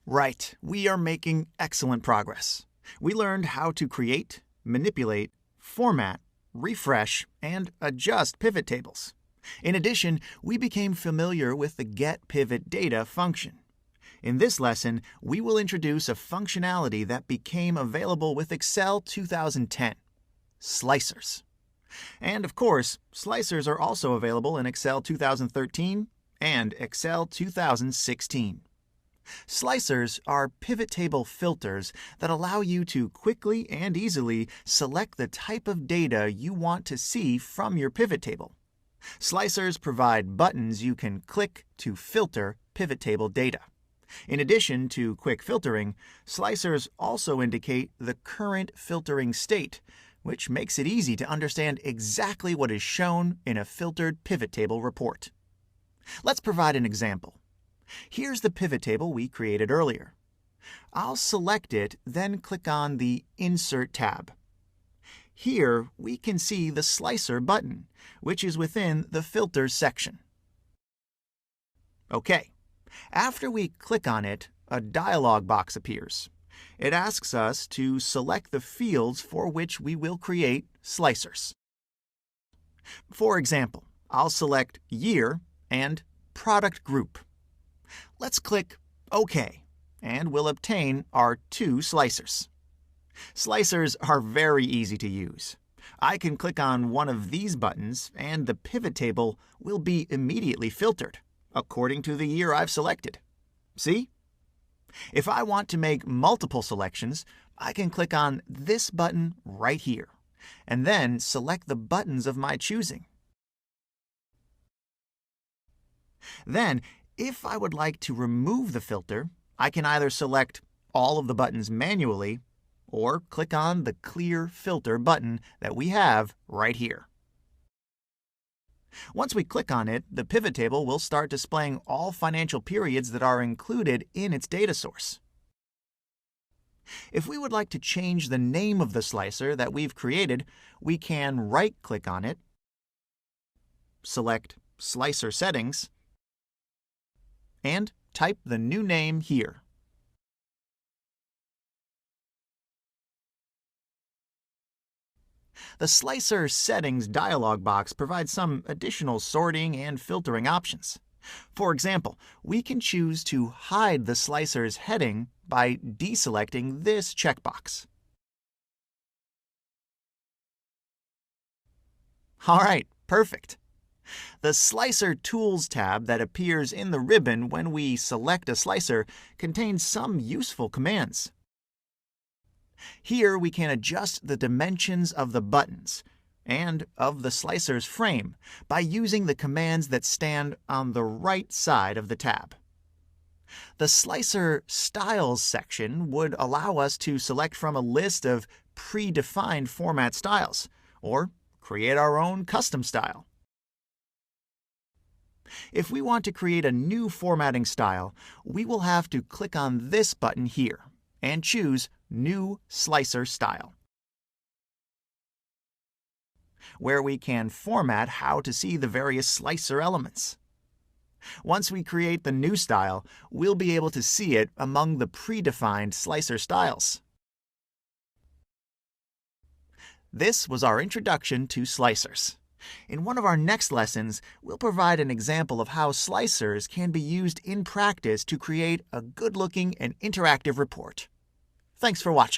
Right, we are making excellent progress. We learned how to create, manipulate, format, refresh, and adjust pivot tables. In addition, we became familiar with the 𝗘𝗀𝗵𝗿 function. In this lesson, we will introduce a functionality that became available with Excel 2010, slicers. And of course, slicers are also available in Excel 2013 and Excel 2016. Slicers are pivot table filters that allow you to quickly and easily select the type of data you want to see from your pivot table. Slicers provide buttons you can click to filter pivot table data. In addition to quick filtering, slicers also indicate the current filtering state, which makes it easy to understand exactly what is shown in a filtered pivot table report. Let's provide an example. Here's the pivot table we created earlier. I'll select it, then click on the Insert tab. Here, we can see the Slicer button, which is within the Filters section. OK. After we click on it, a dialog box appears. It asks us to select the fields for which we will create slicers. For example, I'll select Year and Product Group. Let's click OK, and we'll obtain our two slicers. Slicers are very easy to use. I can click on one of these buttons, and the pivot table will be immediately filtered according to the year I've selected. See? If I want to make multiple selections, I can click on this button right here, and then select the buttons of my choosing. Then, if I would like to remove the filter, I can either select all of the buttons manually or click on the Clear Filter button that we have right here. Once we click on it, the pivot table will start displaying all financial periods that are included in its data source. If we would like to change the name of the slicer that we've created, we can right-click on it, select Slicer Settings, and type the new name here. The Slicer Settings dialog box provides some additional sorting and filtering options. For example, we can choose to hide the slicer's heading by deselecting this checkbox. All right, perfect. The Slicer Tools tab that appears in the ribbon when we select a slicer contains some useful commands. Here we can adjust the dimensions of the buttons and of the slicer's frame by using the commands that stand on the right side of the tab. The Slicer Styles section would allow us to select from a list of predefined format styles or create our own custom style. If we want to create a new formatting style, we will have to click on this button here and choose New Slicer Style, where we can format how to see the various slicer elements. Once we create the new style, we'll be able to see it among the predefined slicer styles. This was our introduction to slicers. In one of our next lessons, we'll provide an example of how slicers can be used in practice to create a good-looking and interactive report. Thanks for watching.